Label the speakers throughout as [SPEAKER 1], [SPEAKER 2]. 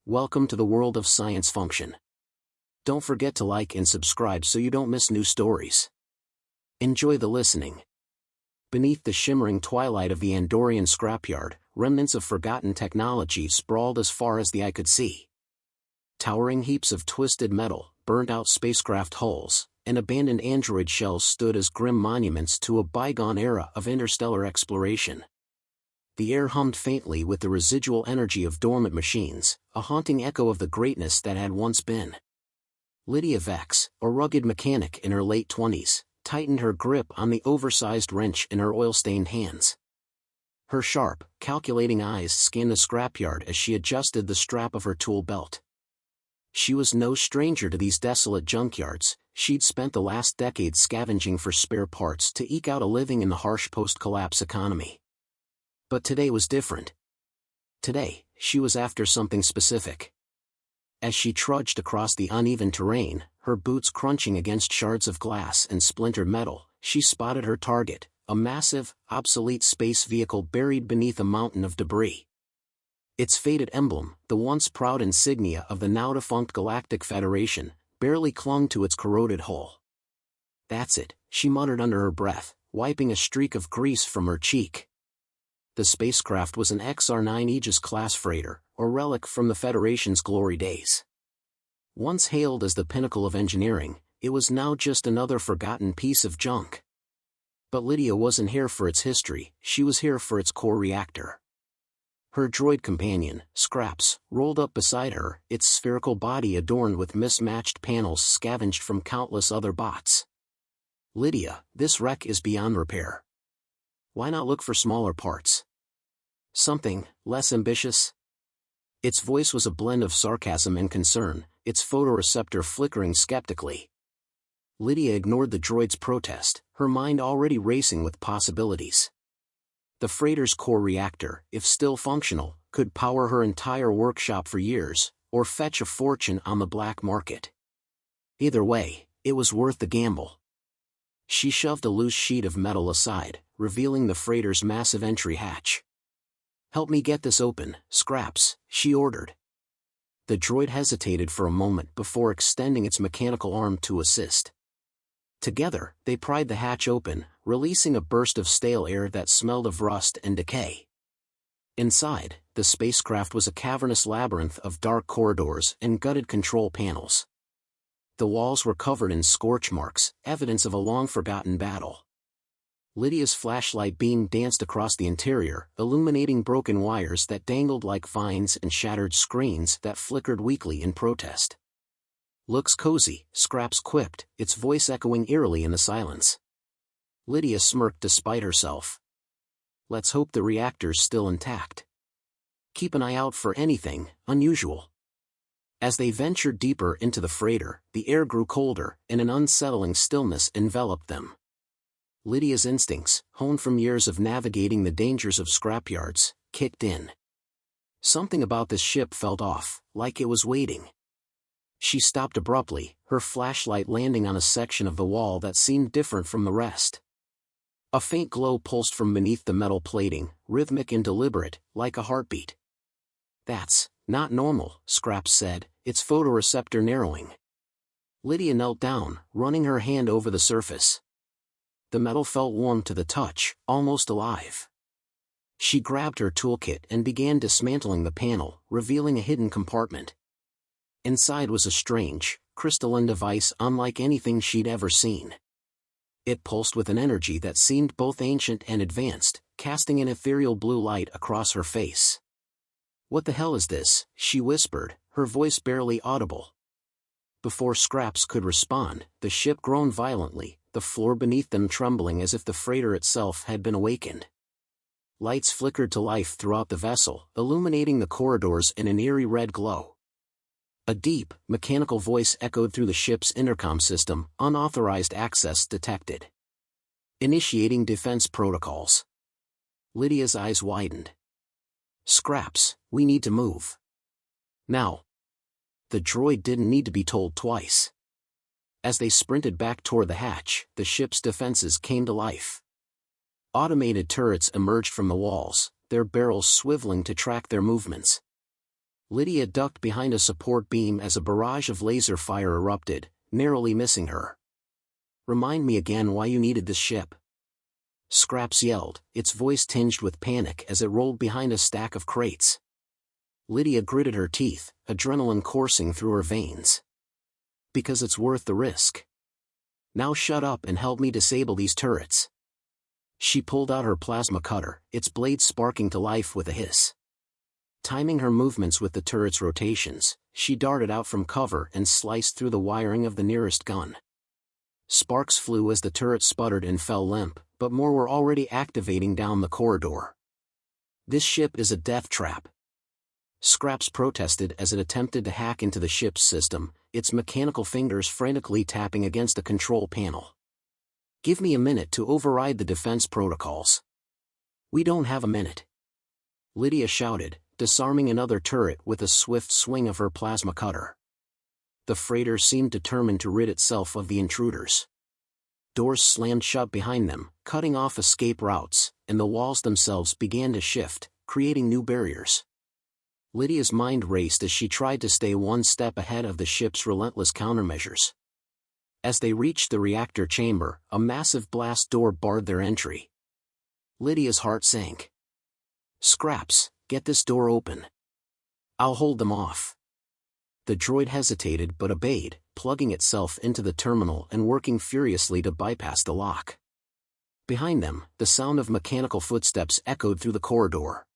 [SPEAKER 1] Welcome to the world of science function. Don't forget to like and subscribe so you don't miss new stories. Enjoy the listening. Beneath the shimmering twilight of the Andorian scrapyard, remnants of forgotten technology sprawled as far as the eye could see. Towering heaps of twisted metal, burnt-out spacecraft hulls, and abandoned android shells stood as grim monuments to a bygone era of interstellar exploration. The air hummed faintly with the residual energy of dormant machines, a haunting echo of the greatness that had once been. Lydia Vex, a rugged mechanic in her late 20s, tightened her grip on the oversized wrench in her oil-stained hands. Her sharp, calculating eyes scanned the scrapyard as she adjusted the strap of her tool belt. She was no stranger to these desolate junkyards. She'd spent the last decade scavenging for spare parts to eke out a living in the harsh post-collapse economy. But today was different. Today, she was after something specific. As she trudged across the uneven terrain, her boots crunching against shards of glass and splintered metal, she spotted her target, a massive, obsolete space vehicle buried beneath a mountain of debris. Its faded emblem, the once proud insignia of the now-defunct Galactic Federation, barely clung to its corroded hull. "That's it," she muttered under her breath, wiping a streak of grease from her cheek. The spacecraft was an XR-9 Aegis-class freighter, a relic from the Federation's glory days. Once hailed as the pinnacle of engineering, it was now just another forgotten piece of junk. But Lydia wasn't here for its history, she was here for its core reactor. Her droid companion, Scraps, rolled up beside her, its spherical body adorned with mismatched panels scavenged from countless other bots. "Lydia, this wreck is beyond repair. Why not look for smaller parts? Something less ambitious?" Its voice was a blend of sarcasm and concern, its photoreceptor flickering skeptically. Lydia ignored the droid's protest, her mind already racing with possibilities. The freighter's core reactor, if still functional, could power her entire workshop for years, or fetch a fortune on the black market. Either way, it was worth the gamble. She shoved a loose sheet of metal aside, revealing the freighter's massive entry hatch. "Help me get this open, Scraps," she ordered. The droid hesitated for a moment before extending its mechanical arm to assist. Together, they pried the hatch open, releasing a burst of stale air that smelled of rust and decay. Inside, the spacecraft was a cavernous labyrinth of dark corridors and gutted control panels. The walls were covered in scorch marks, evidence of a long-forgotten battle. Lydia's flashlight beam danced across the interior, illuminating broken wires that dangled like vines and shattered screens that flickered weakly in protest. "Looks cozy," Scraps quipped, its voice echoing eerily in the silence. Lydia smirked despite herself. "Let's hope the reactor's still intact. Keep an eye out for anything unusual." As they ventured deeper into the freighter, the air grew colder, and an unsettling stillness enveloped them. Lydia's instincts, honed from years of navigating the dangers of scrapyards, kicked in. Something about this ship felt off, like it was waiting. She stopped abruptly, her flashlight landing on a section of the wall that seemed different from the rest. A faint glow pulsed from beneath the metal plating, rhythmic and deliberate, like a heartbeat. "That's not normal," Scraps said, its photoreceptor narrowing. Lydia knelt down, running her hand over the surface. The metal felt warm to the touch, almost alive. She grabbed her toolkit and began dismantling the panel, revealing a hidden compartment. Inside was a strange, crystalline device unlike anything she'd ever seen. It pulsed with an energy that seemed both ancient and advanced, casting an ethereal blue light across her face. "What the hell is this?" she whispered, her voice barely audible. Before Scraps could respond, the ship groaned violently, the floor beneath them trembling as if the freighter itself had been awakened. Lights flickered to life throughout the vessel, illuminating the corridors in an eerie red glow. A deep, mechanical voice echoed through the ship's intercom system, "Unauthorized access detected. Initiating defense protocols." Lydia's eyes widened. "Scraps, we need to move. Now." The droid didn't need to be told twice. As they sprinted back toward the hatch, the ship's defenses came to life. Automated turrets emerged from the walls, their barrels swiveling to track their movements. Lydia ducked behind a support beam as a barrage of laser fire erupted, narrowly missing her. "Remind me again why you needed this ship," Scraps yelled, its voice tinged with panic as it rolled behind a stack of crates. Lydia gritted her teeth, adrenaline coursing through her veins. "Because it's worth the risk. Now shut up and help me disable these turrets." She pulled out her plasma cutter, its blade sparking to life with a hiss. Timing her movements with the turret's rotations, she darted out from cover and sliced through the wiring of the nearest gun. Sparks flew as the turret sputtered and fell limp, but more were already activating down the corridor. "This ship is a death trap," Scraps protested as it attempted to hack into the ship's system, its mechanical fingers frantically tapping against the control panel. "Give me a minute to override the defense protocols." "We don't have a minute," Lydia shouted, disarming another turret with a swift swing of her plasma cutter. The freighter seemed determined to rid itself of the intruders. Doors slammed shut behind them, cutting off escape routes, and the walls themselves began to shift, creating new barriers. Lydia's mind raced as she tried to stay one step ahead of the ship's relentless countermeasures. As they reached the reactor chamber, a massive blast door barred their entry. Lydia's heart sank. "Scraps, get this door open. I'll hold them off." The droid hesitated but obeyed, plugging itself into the terminal and working furiously to bypass the lock. Behind them, the sound of mechanical footsteps echoed through the corridor.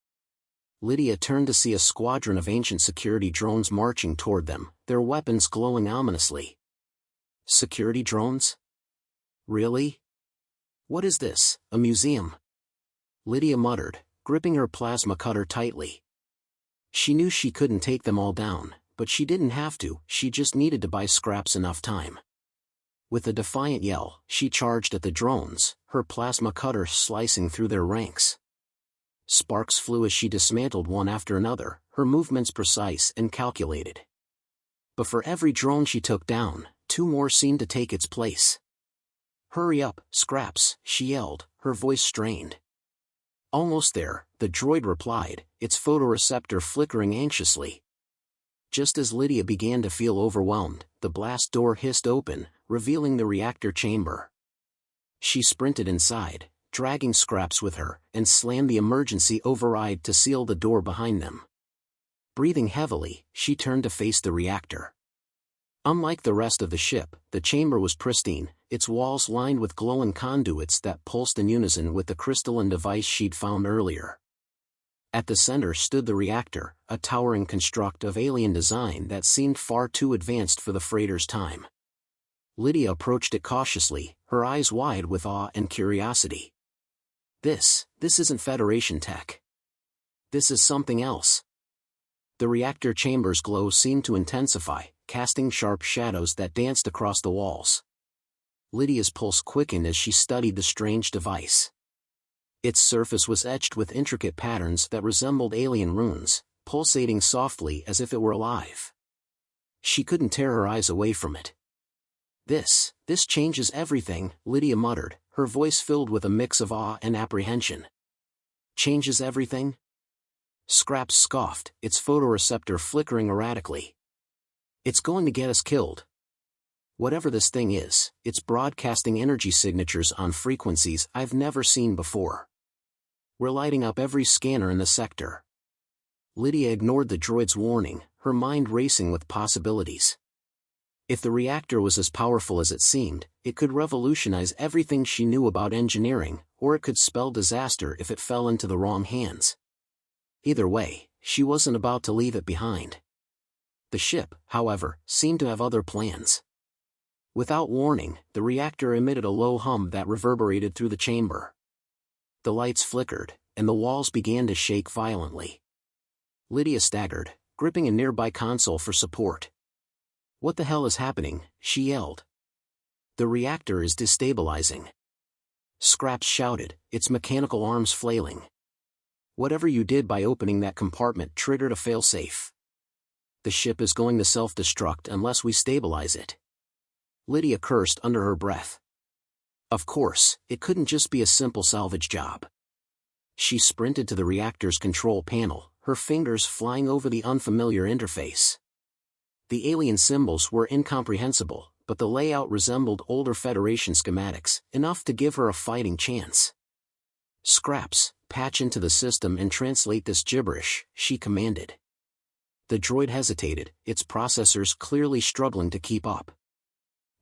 [SPEAKER 1] Lydia turned to see a squadron of ancient security drones marching toward them, their weapons glowing ominously. Security drones? Really? What is this, a museum? Lydia muttered, gripping her plasma cutter tightly. She knew she couldn't take them all down, but she didn't have to, she just needed to buy Scraps enough time. With a defiant yell, she charged at the drones, her plasma cutter slicing through their ranks. Sparks flew as she dismantled one after another, her movements precise and calculated. But for every drone she took down, two more seemed to take its place. "Hurry up, Scraps," she yelled, her voice strained. "Almost there," the droid replied, its photoreceptor flickering anxiously. Just as Lydia began to feel overwhelmed, the blast door hissed open, revealing the reactor chamber. She sprinted inside, dragging Scraps with her, and slammed the emergency override to seal the door behind them. Breathing heavily, she turned to face the reactor. Unlike the rest of the ship, the chamber was pristine, its walls lined with glowing conduits that pulsed in unison with the crystalline device she'd found earlier. At the center stood the reactor, a towering construct of alien design that seemed far too advanced for the freighter's time. Lydia approached it cautiously, her eyes wide with awe and curiosity. This isn't Federation tech. This is something else." The reactor chamber's glow seemed to intensify, casting sharp shadows that danced across the walls. Lydia's pulse quickened as she studied the strange device. Its surface was etched with intricate patterns that resembled alien runes, pulsating softly as if it were alive. She couldn't tear her eyes away from it. This changes everything," Lydia muttered, her voice filled with a mix of awe and apprehension. "Changes everything?" Scraps scoffed, its photoreceptor flickering erratically. "It's going to get us killed. Whatever this thing is, it's broadcasting energy signatures on frequencies I've never seen before. We're lighting up every scanner in the sector." Lydia ignored the droid's warning, her mind racing with possibilities. If the reactor was as powerful as it seemed, it could revolutionize everything she knew about engineering, or it could spell disaster if it fell into the wrong hands. Either way, she wasn't about to leave it behind. The ship, however, seemed to have other plans. Without warning, the reactor emitted a low hum that reverberated through the chamber. The lights flickered, and the walls began to shake violently. Lydia staggered, gripping a nearby console for support. "What the hell is happening?" she yelled. "The reactor is destabilizing," Scraps shouted, its mechanical arms flailing. "Whatever you did by opening that compartment triggered a failsafe. The ship is going to self-destruct unless we stabilize it." Lydia cursed under her breath. Of course, it couldn't just be a simple salvage job. She sprinted to the reactor's control panel, her fingers flying over the unfamiliar interface. The alien symbols were incomprehensible, but the layout resembled older Federation schematics, enough to give her a fighting chance. "Scraps, patch into the system and translate this gibberish," she commanded. The droid hesitated, its processors clearly struggling to keep up.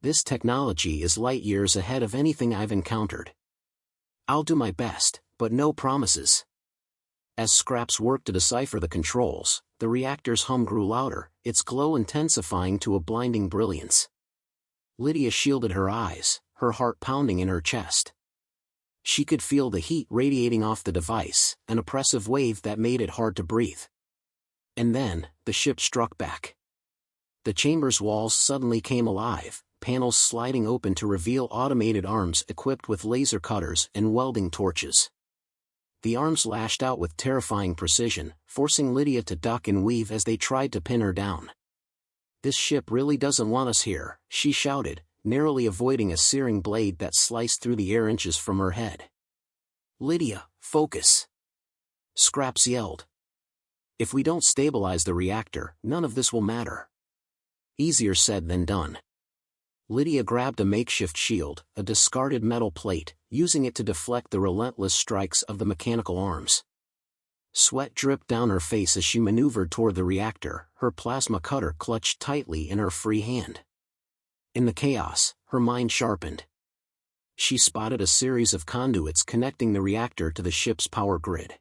[SPEAKER 1] "This technology is light years ahead of anything I've encountered. I'll do my best, but no promises." As Scraps worked to decipher the controls, the reactor's hum grew louder, its glow intensifying to a blinding brilliance. Lydia shielded her eyes, her heart pounding in her chest. She could feel the heat radiating off the device, an oppressive wave that made it hard to breathe. And then, the ship struck back. The chamber's walls suddenly came alive, panels sliding open to reveal automated arms equipped with laser cutters and welding torches. The arms lashed out with terrifying precision, forcing Lydia to duck and weave as they tried to pin her down. "This ship really doesn't want us here," she shouted, narrowly avoiding a searing blade that sliced through the air inches from her head. "Lydia, focus!" Scraps yelled. "If we don't stabilize the reactor, none of this will matter." Easier said than done. Lydia grabbed a makeshift shield, a discarded metal plate, using it to deflect the relentless strikes of the mechanical arms. Sweat dripped down her face as she maneuvered toward the reactor, her plasma cutter clutched tightly in her free hand. In the chaos, her mind sharpened. She spotted a series of conduits connecting the reactor to the ship's power grid.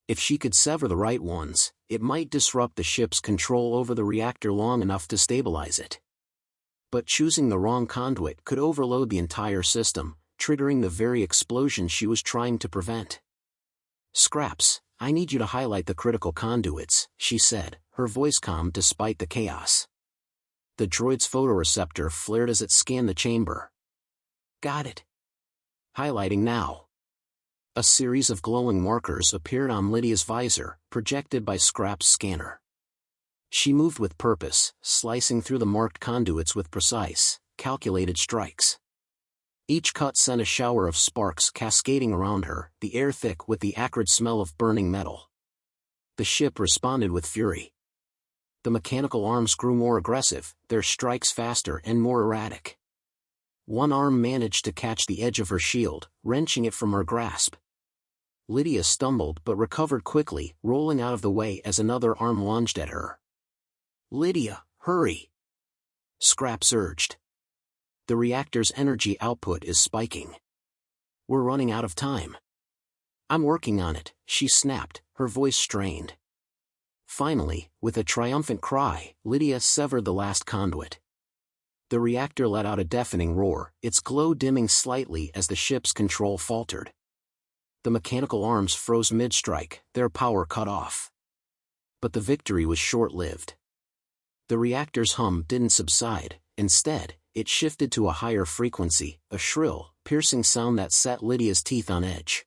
[SPEAKER 1] If she could sever the right ones, it might disrupt the ship's control over the reactor long enough to stabilize it. But choosing the wrong conduit could overload the entire system, triggering the very explosion she was trying to prevent. "Scraps, I need you to highlight the critical conduits," she said, her voice calm despite the chaos. The droid's photoreceptor flared as it scanned the chamber. "Got it. Highlighting now." A series of glowing markers appeared on Lydia's visor, projected by Scraps' scanner. She moved with purpose, slicing through the marked conduits with precise, calculated strikes. Each cut sent a shower of sparks cascading around her, the air thick with the acrid smell of burning metal. The ship responded with fury. The mechanical arms grew more aggressive, their strikes faster and more erratic. One arm managed to catch the edge of her shield, wrenching it from her grasp. Lydia stumbled but recovered quickly, rolling out of the way as another arm lunged at her. "Lydia, hurry!" Scraps urged. "The reactor's energy output is spiking. We're running out of time." "I'm working on it," she snapped, her voice strained. Finally, with a triumphant cry, Lydia severed the last conduit. The reactor let out a deafening roar, its glow dimming slightly as the ship's control faltered. The mechanical arms froze mid-strike, their power cut off. But the victory was short-lived. The reactor's hum didn't subside, instead, it shifted to a higher frequency, a shrill, piercing sound that set Lydia's teeth on edge.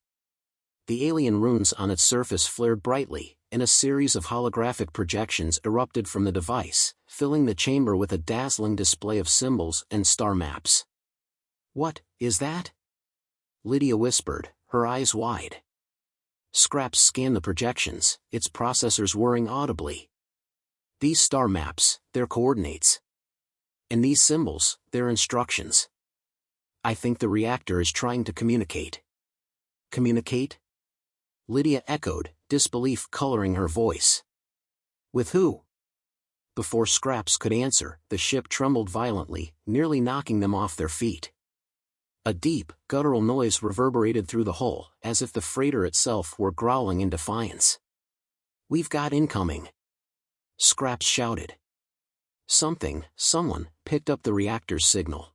[SPEAKER 1] The alien runes on its surface flared brightly, and a series of holographic projections erupted from the device, filling the chamber with a dazzling display of symbols and star maps. "What is that?" Lydia whispered, her eyes wide. Scraps scanned the projections, its processors whirring audibly. "These star maps, their coordinates. And these symbols, their instructions. I think the reactor is trying to communicate." "Communicate?" Lydia echoed, disbelief coloring her voice. "With who?" Before Scraps could answer, the ship trembled violently, nearly knocking them off their feet. A deep, guttural noise reverberated through the hull, as if the freighter itself were growling in defiance. "We've got incoming!" Scraps shouted. Someone, picked up the reactor's signal.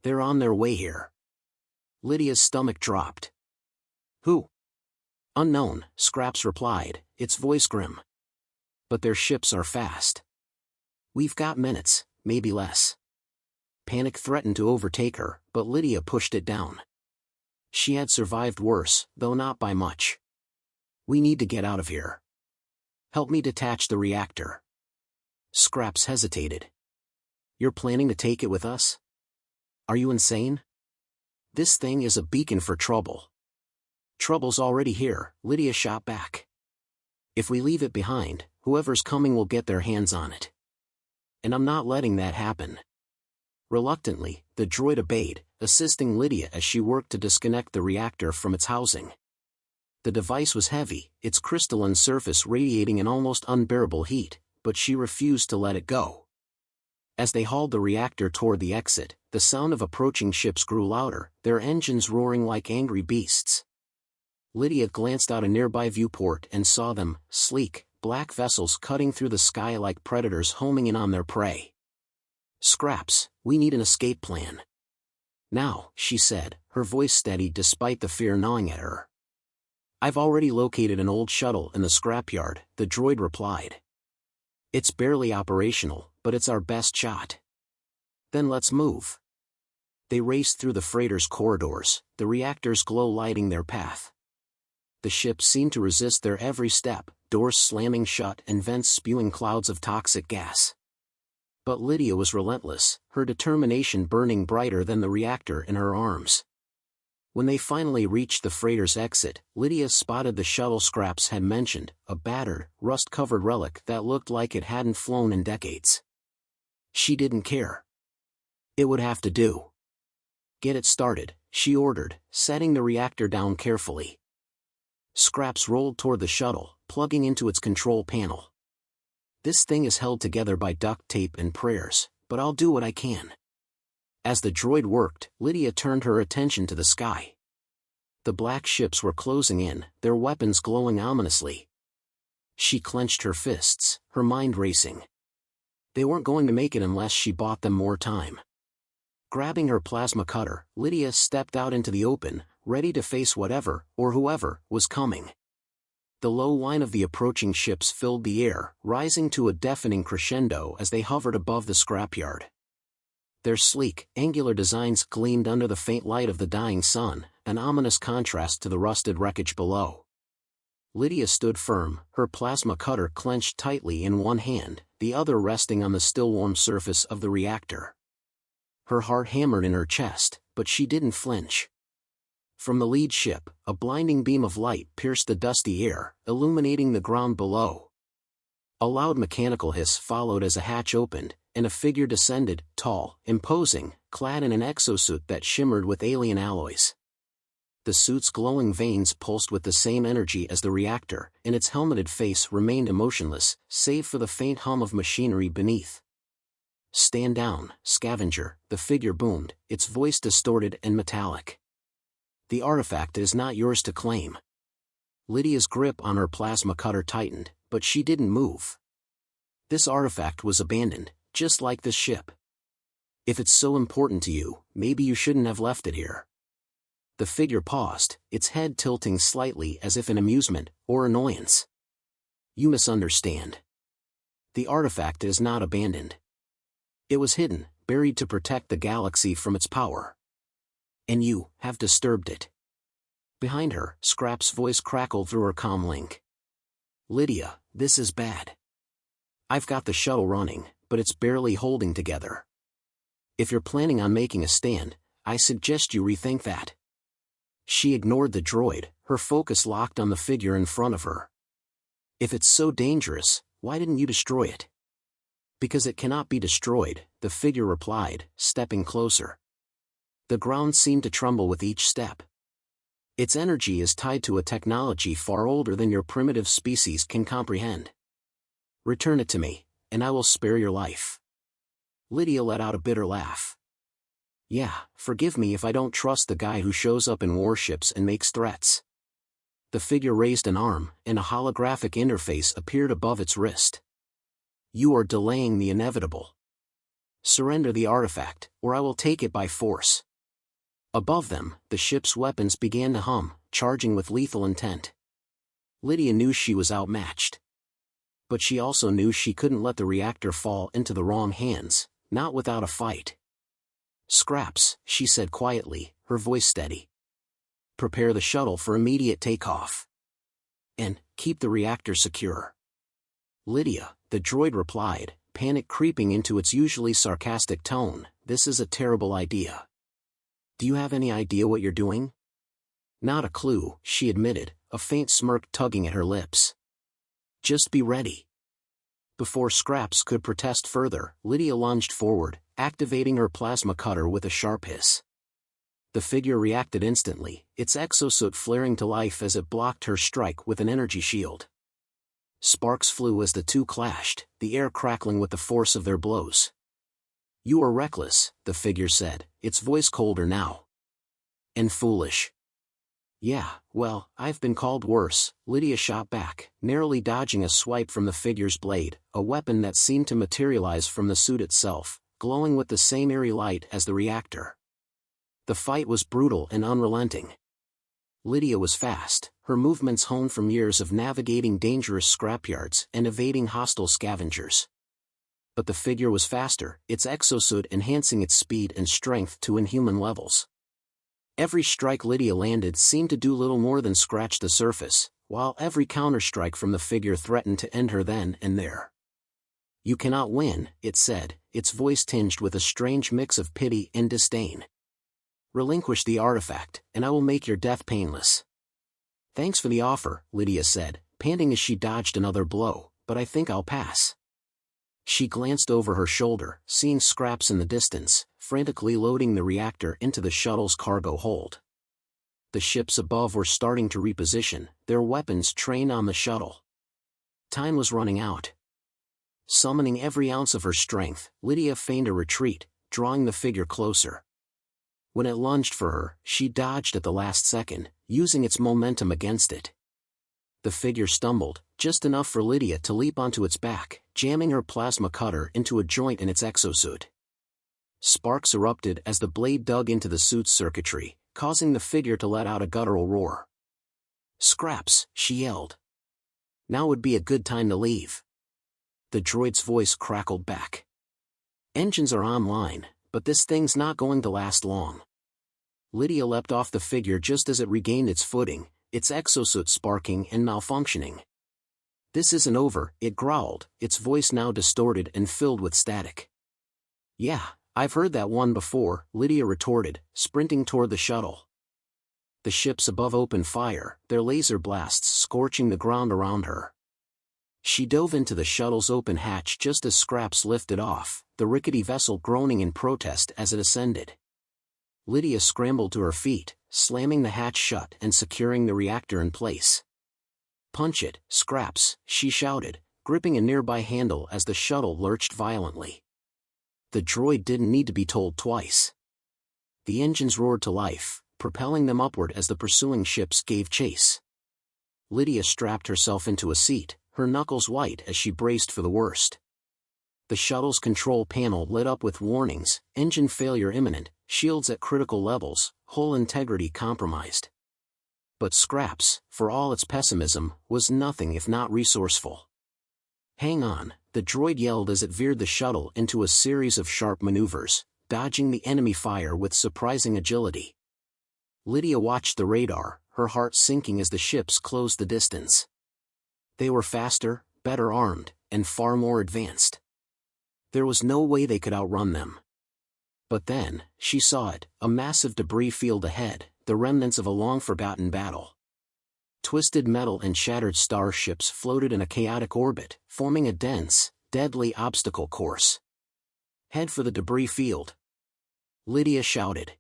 [SPEAKER 1] "They're on their way here." Lydia's stomach dropped. "Who?" "Unknown," Scraps replied, its voice grim. "But their ships are fast. We've got minutes, maybe less." Panic threatened to overtake her, but Lydia pushed it down. She had survived worse, though not by much. "We need to get out of here. Help me detach the reactor." Scraps hesitated. "You're planning to take it with us? Are you insane? This thing is a beacon for trouble." "Trouble's already here," Lydia shot back. If we leave it behind, whoever's coming will get their hands on it. And I'm not letting that happen. Reluctantly, the droid obeyed, assisting Lydia as she worked to disconnect the reactor from its housing. The device was heavy, its crystalline surface radiating an almost unbearable heat, but she refused to let it go. As they hauled the reactor toward the exit, the sound of approaching ships grew louder, their engines roaring like angry beasts. Lydia glanced out a nearby viewport and saw them, sleek, black vessels cutting through the sky like predators homing in on their prey. "Scraps, we need an escape plan." "Now," she said, her voice steady despite the fear gnawing at her. "I've already located an old shuttle in the scrapyard," the droid replied. "It's barely operational, but it's our best shot." "Then let's move." They raced through the freighter's corridors, the reactor's glow lighting their path. The ship seemed to resist their every step, doors slamming shut and vents spewing clouds of toxic gas. But Lydia was relentless, her determination burning brighter than the reactor in her arms. When they finally reached the freighter's exit, Lydia spotted the shuttle Scraps had mentioned, a battered, rust-covered relic that looked like it hadn't flown in decades. She didn't care. It would have to do. "Get it started," she ordered, setting the reactor down carefully. Scraps rolled toward the shuttle, plugging into its control panel. "This thing is held together by duct tape and prayers, but I'll do what I can." As the droid worked, Lydia turned her attention to the sky. The black ships were closing in, their weapons glowing ominously. She clenched her fists, her mind racing. They weren't going to make it unless she bought them more time. Grabbing her plasma cutter, Lydia stepped out into the open, ready to face whatever, or whoever, was coming. The low whine of the approaching ships filled the air, rising to a deafening crescendo as they hovered above the scrapyard. Their sleek, angular designs gleamed under the faint light of the dying sun, an ominous contrast to the rusted wreckage below. Lydia stood firm, her plasma cutter clenched tightly in one hand, the other resting on the still-warm surface of the reactor. Her heart hammered in her chest, but she didn't flinch. From the lead ship, a blinding beam of light pierced the dusty air, illuminating the ground below. A loud mechanical hiss followed as a hatch opened, and a figure descended, tall, imposing, clad in an exosuit that shimmered with alien alloys. The suit's glowing veins pulsed with the same energy as the reactor, and its helmeted face remained emotionless, save for the faint hum of machinery beneath. "Stand down, scavenger," the figure boomed, its voice distorted and metallic. "The artifact is not yours to claim." Lydia's grip on her plasma cutter tightened, but she didn't move. This artifact was abandoned, just like this ship. "If it's so important to you, maybe you shouldn't have left it here." The figure paused, its head tilting slightly as if in amusement, or annoyance. "You misunderstand. The artifact is not abandoned. It was hidden, buried to protect the galaxy from its power. And you have disturbed it." Behind her, Scrap's voice crackled through her comm link. "Lydia, this is bad. I've got the shuttle running, but it's barely holding together. If you're planning on making a stand, I suggest you rethink that." She ignored the droid, her focus locked on the figure in front of her. "If it's so dangerous, why didn't you destroy it?" "Because it cannot be destroyed," the figure replied, stepping closer. The ground seemed to tremble with each step. "Its energy is tied to a technology far older than your primitive species can comprehend. Return it to me, and I will spare your life." Lydia let out a bitter laugh. "Yeah, forgive me if I don't trust the guy who shows up in warships and makes threats." The figure raised an arm, and a holographic interface appeared above its wrist. "You are delaying the inevitable. Surrender the artifact, or I will take it by force." Above them, the ship's weapons began to hum, charging with lethal intent. Lydia knew she was outmatched. But she also knew she couldn't let the reactor fall into the wrong hands, not without a fight. "Scraps," she said quietly, her voice steady. "Prepare the shuttle for immediate takeoff. And keep the reactor secure." "Lydia," the droid replied, panic creeping into its usually sarcastic tone, "this is a terrible idea. Do you have any idea what you're doing?" "Not a clue," she admitted, a faint smirk tugging at her lips. Just be ready. Before Scraps could protest further, Lydia lunged forward, activating her plasma cutter with a sharp hiss. The figure reacted instantly, its exosuit flaring to life as it blocked her strike with an energy shield. Sparks flew as the two clashed, the air crackling with the force of their blows. "You are reckless," the figure said, its voice colder now. "And foolish." "Yeah, well, I've been called worse," Lydia shot back, narrowly dodging a swipe from the figure's blade, a weapon that seemed to materialize from the suit itself, glowing with the same eerie light as the reactor. The fight was brutal and unrelenting. Lydia was fast, her movements honed from years of navigating dangerous scrapyards and evading hostile scavengers. But the figure was faster, its exosuit enhancing its speed and strength to inhuman levels. Every strike Lydia landed seemed to do little more than scratch the surface, while every counterstrike from the figure threatened to end her then and there. "You cannot win," it said, its voice tinged with a strange mix of pity and disdain. "Relinquish the artifact, and I will make your death painless." "Thanks for the offer," Lydia said, panting as she dodged another blow, "but I think I'll pass." She glanced over her shoulder, seeing Scraps in the distance, frantically loading the reactor into the shuttle's cargo hold. The ships above were starting to reposition, their weapons trained on the shuttle. Time was running out. Summoning every ounce of her strength, Lydia feigned a retreat, drawing the figure closer. When it lunged for her, she dodged at the last second, using its momentum against it. The figure stumbled, just enough for Lydia to leap onto its back, jamming her plasma cutter into a joint in its exosuit. Sparks erupted as the blade dug into the suit's circuitry, causing the figure to let out a guttural roar. "Scraps," she yelled. "Now would be a good time to leave." The droid's voice crackled back. "Engines are online, but this thing's not going to last long." Lydia leapt off the figure just as it regained its footing, its exosuit sparking and malfunctioning. "This isn't over," it growled, its voice now distorted and filled with static. "Yeah, I've heard that one before," Lydia retorted, sprinting toward the shuttle. The ships above opened fire, their laser blasts scorching the ground around her. She dove into the shuttle's open hatch just as Scraps lifted off, the rickety vessel groaning in protest as it ascended. Lydia scrambled to her feet, slamming the hatch shut and securing the reactor in place. "Punch it, Scraps," she shouted, gripping a nearby handle as the shuttle lurched violently. The droid didn't need to be told twice. The engines roared to life, propelling them upward as the pursuing ships gave chase. Lydia strapped herself into a seat, her knuckles white as she braced for the worst. The shuttle's control panel lit up with warnings: engine failure imminent, shields at critical levels, hull integrity compromised. But Scraps, for all its pessimism, was nothing if not resourceful. "Hang on," the droid yelled as it veered the shuttle into a series of sharp maneuvers, dodging the enemy fire with surprising agility. Lydia watched the radar, her heart sinking as the ships closed the distance. They were faster, better armed, and far more advanced. There was no way they could outrun them. But then, she saw it, a massive debris field ahead, the remnants of a long-forgotten battle. Twisted metal and shattered starships floated in a chaotic orbit, forming a dense, deadly obstacle course. "Head for the debris field," Lydia shouted.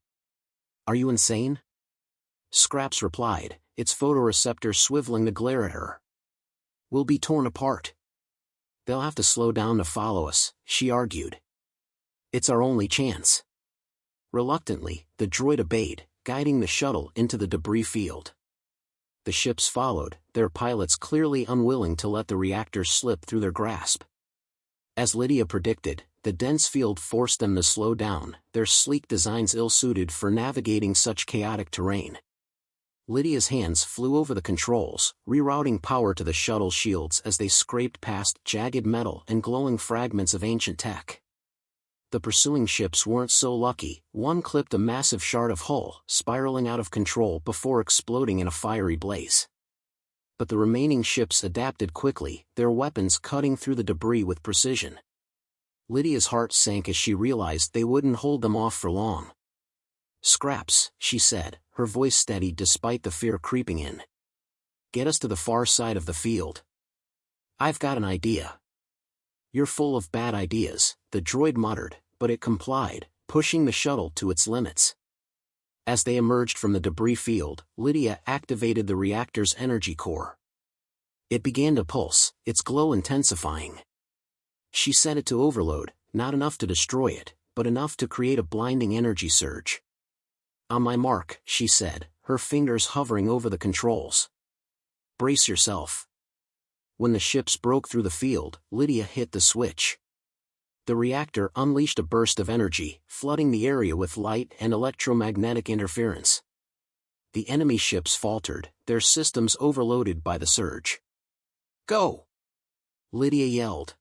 [SPEAKER 1] "Are you insane?" Scraps replied, its photoreceptor swiveling to glare at her. "We'll be torn apart." "They'll have to slow down to follow us," she argued. "It's our only chance." Reluctantly, the droid obeyed, guiding the shuttle into the debris field. The ships followed, their pilots clearly unwilling to let the reactors slip through their grasp. As Lydia predicted, the dense field forced them to slow down, their sleek designs ill-suited for navigating such chaotic terrain. Lydia's hands flew over the controls, rerouting power to the shuttle shields as they scraped past jagged metal and glowing fragments of ancient tech. The pursuing ships weren't so lucky, one clipped a massive shard of hull, spiraling out of control before exploding in a fiery blaze. But the remaining ships adapted quickly, their weapons cutting through the debris with precision. Lydia's heart sank as she realized they wouldn't hold them off for long. "Scraps," she said, her voice steady despite the fear creeping in. "Get us to the far side of the field." I've got an idea. You're full of bad ideas, the droid muttered, but it complied, pushing the shuttle to its limits. As they emerged from the debris field, Lydia activated the reactor's energy core. It began to pulse, its glow intensifying. She set it to overload, not enough to destroy it, but enough to create a blinding energy surge. On my mark, she said, her fingers hovering over the controls. Brace yourself. When the ships broke through the field, Lydia hit the switch. The reactor unleashed a burst of energy, flooding the area with light and electromagnetic interference. The enemy ships faltered, their systems overloaded by the surge. Go! Lydia yelled.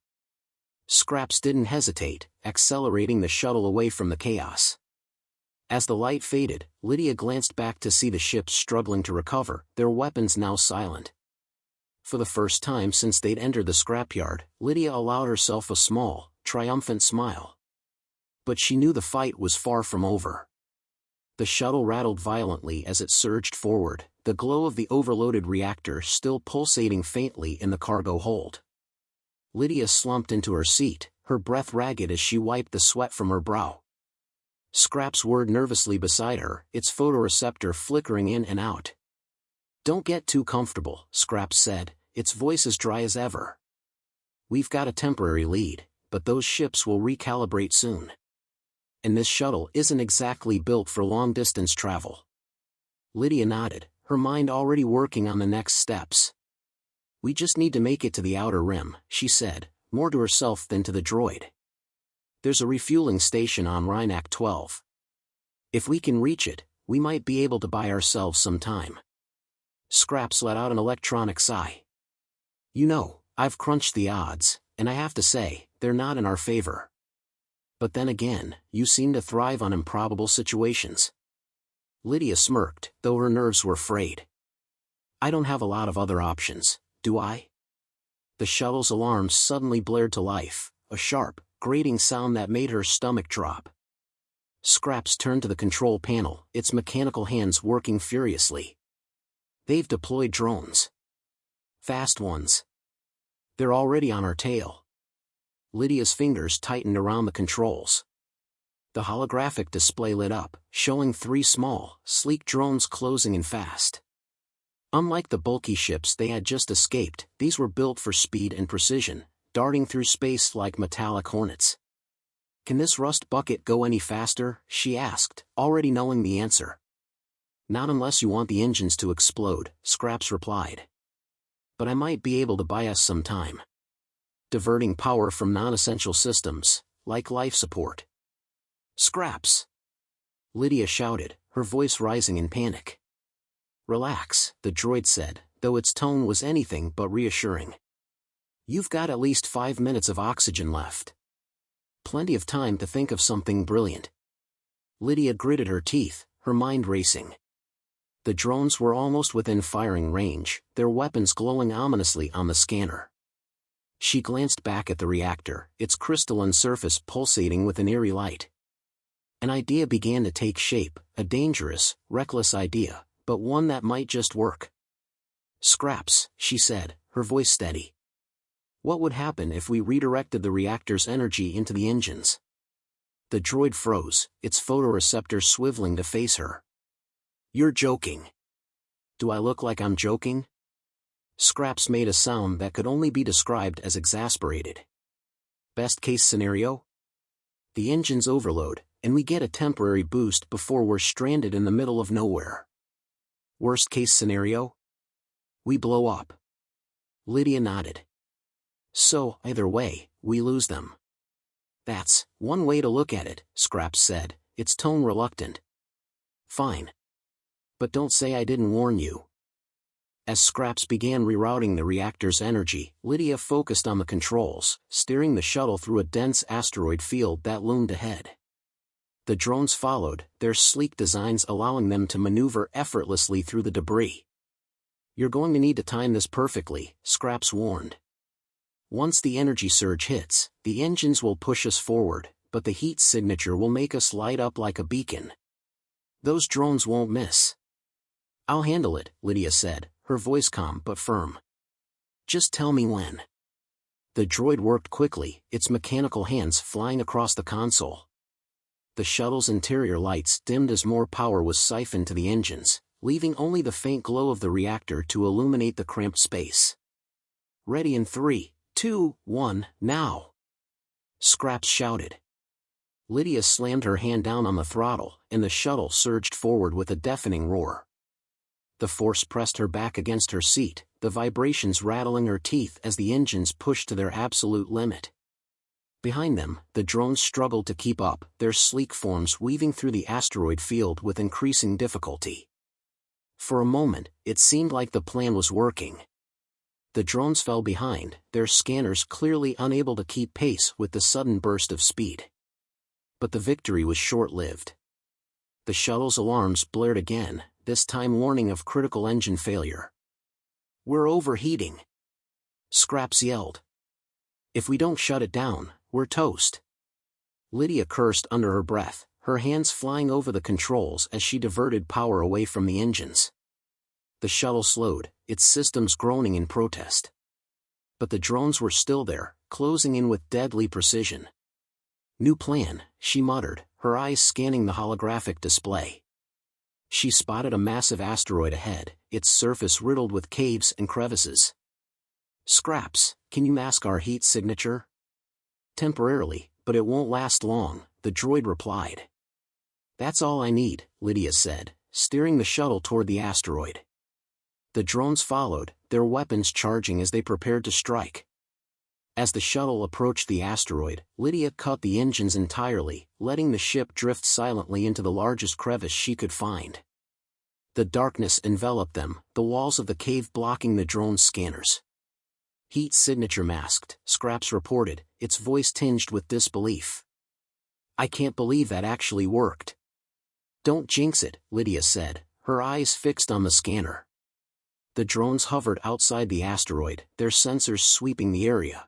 [SPEAKER 1] Scraps didn't hesitate, accelerating the shuttle away from the chaos. As the light faded, Lydia glanced back to see the ships struggling to recover, their weapons now silent. For the first time since they'd entered the scrapyard, Lydia allowed herself a small, triumphant smile. But she knew the fight was far from over. The shuttle rattled violently as it surged forward, the glow of the overloaded reactor still pulsating faintly in the cargo hold. Lydia slumped into her seat, her breath ragged as she wiped the sweat from her brow. Scraps whirred nervously beside her, its photoreceptor flickering in and out. Don't get too comfortable, Scraps said, its voice as dry as ever. We've got a temporary lead, but those ships will recalibrate soon. And this shuttle isn't exactly built for long-distance travel. Lydia nodded, her mind already working on the next steps. We just need to make it to the outer rim, she said, more to herself than to the droid. There's a refueling station on Rhynac 12. If we can reach it, we might be able to buy ourselves some time. Scraps let out an electronic sigh. You know, I've crunched the odds, and I have to say, they're not in our favor. But then again, you seem to thrive on improbable situations. Lydia smirked, though her nerves were frayed. I don't have a lot of other options, do I? The shuttle's alarms suddenly blared to life, a sharp, grating sound that made her stomach drop. Scraps turned to the control panel, its mechanical hands working furiously. They've deployed drones. Fast ones. They're already on our tail. Lydia's fingers tightened around the controls. The holographic display lit up, showing 3 small, sleek drones closing in fast. Unlike the bulky ships they had just escaped, these were built for speed and precision, darting through space like metallic hornets. Can this rust bucket go any faster? She asked, already knowing the answer. Not unless you want the engines to explode, Scraps replied. But I might be able to buy us some time. Diverting power from non-essential systems, like life support. Scraps! Lydia shouted, her voice rising in panic. Relax, the droid said, though its tone was anything but reassuring. You've got at least 5 minutes of oxygen left. Plenty of time to think of something brilliant. Lydia gritted her teeth, her mind racing. The drones were almost within firing range, their weapons glowing ominously on the scanner. She glanced back at the reactor, its crystalline surface pulsating with an eerie light. An idea began to take shape, a dangerous, reckless idea, but one that might just work. Scraps, she said, her voice steady. What would happen if we redirected the reactor's energy into the engines? The droid froze, its photoreceptor swiveling to face her. You're joking. Do I look like I'm joking? Scraps made a sound that could only be described as exasperated. Best case scenario? The engines overload, and we get a temporary boost before we're stranded in the middle of nowhere. Worst case scenario? We blow up. Lydia nodded. So, either way, we lose them. That's one way to look at it, Scraps said, its tone reluctant. Fine. But don't say I didn't warn you. As Scraps began rerouting the reactor's energy, Lydia focused on the controls, steering the shuttle through a dense asteroid field that loomed ahead. The drones followed, their sleek designs allowing them to maneuver effortlessly through the debris. You're going to need to time this perfectly, Scraps warned. Once the energy surge hits, the engines will push us forward, but the heat signature will make us light up like a beacon. Those drones won't miss. I'll handle it, Lydia said, her voice calm but firm. Just tell me when. The droid worked quickly, its mechanical hands flying across the console. The shuttle's interior lights dimmed as more power was siphoned to the engines, leaving only the faint glow of the reactor to illuminate the cramped space. "Ready in 3, 2, 1, now!" Scraps shouted. Lydia slammed her hand down on the throttle, and the shuttle surged forward with a deafening roar. The force pressed her back against her seat, the vibrations rattling her teeth as the engines pushed to their absolute limit. Behind them, the drones struggled to keep up, their sleek forms weaving through the asteroid field with increasing difficulty. For a moment, it seemed like the plan was working. The drones fell behind, their scanners clearly unable to keep pace with the sudden burst of speed. But the victory was short-lived. The shuttle's alarms blared again, this time warning of critical engine failure. "We're overheating!" Scraps yelled. "If we don't shut it down, we're toast." Lydia cursed under her breath, her hands flying over the controls as she diverted power away from the engines. The shuttle slowed, its systems groaning in protest. But the drones were still there, closing in with deadly precision. "New plan," she muttered, her eyes scanning the holographic display. She spotted a massive asteroid ahead, its surface riddled with caves and crevices. "Scraps, can you mask our heat signature?" "Temporarily, but it won't last long," the droid replied. "That's all I need," Lydia said, steering the shuttle toward the asteroid. The drones followed, their weapons charging as they prepared to strike. As the shuttle approached the asteroid, Lydia cut the engines entirely, letting the ship drift silently into the largest crevice she could find. The darkness enveloped them, the walls of the cave blocking the drone's scanners. "Heat signature masked," Scraps reported, its voice tinged with disbelief. "I can't believe that actually worked." "Don't jinx it," Lydia said, her eyes fixed on the scanner. The drones hovered outside the asteroid, their sensors sweeping the area.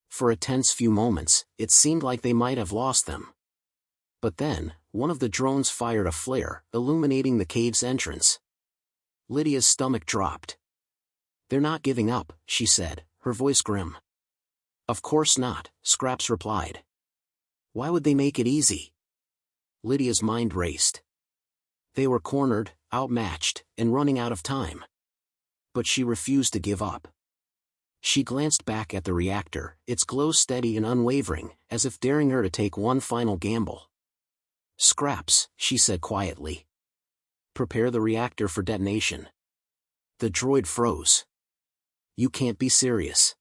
[SPEAKER 1] For a tense few moments, it seemed like they might have lost them. But then, one of the drones fired a flare, illuminating the cave's entrance. Lydia's stomach dropped. "They're not giving up," she said, her voice grim. "Of course not," Scraps replied. "Why would they make it easy?" Lydia's mind raced. They were cornered, outmatched, and running out of time. But she refused to give up. She glanced back at the reactor, its glow steady and unwavering, as if daring her to take one final gamble. "Scraps," she said quietly. "Prepare the reactor for detonation." The droid froze. "You can't be serious."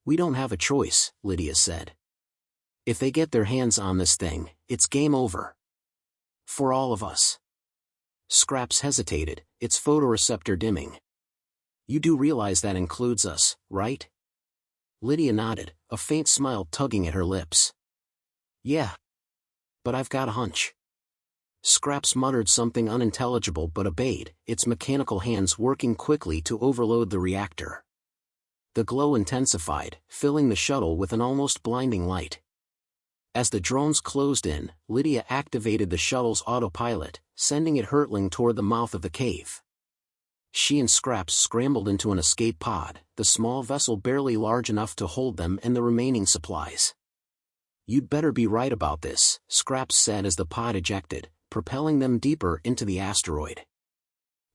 [SPEAKER 1] "We don't have a choice," Lydia said. "If they get their hands on this thing, it's game over. For all of us." Scraps hesitated, its photoreceptor dimming. "You do realize that includes us, right?" Lydia nodded, a faint smile tugging at her lips. "Yeah. But I've got a hunch." Scraps muttered something unintelligible but obeyed, its mechanical hands working quickly to overload the reactor. The glow intensified, filling the shuttle with an almost blinding light. As the drones closed in, Lydia activated the shuttle's autopilot, sending it hurtling toward the mouth of the cave. She and Scraps scrambled into an escape pod, the small vessel barely large enough to hold them and the remaining supplies. "You'd better be right about this," Scraps said as the pod ejected, propelling them deeper into the asteroid.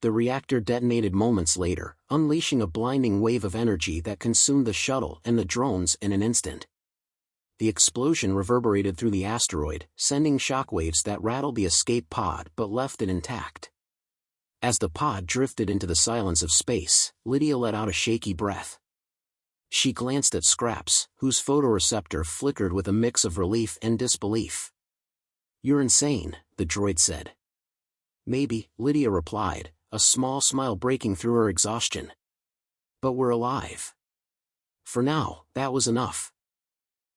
[SPEAKER 1] The reactor detonated moments later, unleashing a blinding wave of energy that consumed the shuttle and the drones in an instant. The explosion reverberated through the asteroid, sending shockwaves that rattled the escape pod but left it intact. As the pod drifted into the silence of space, Lydia let out a shaky breath. She glanced at Scraps, whose photoreceptor flickered with a mix of relief and disbelief. "You're insane," the droid said. "Maybe," Lydia replied, a small smile breaking through her exhaustion. "But we're alive." For now, that was enough.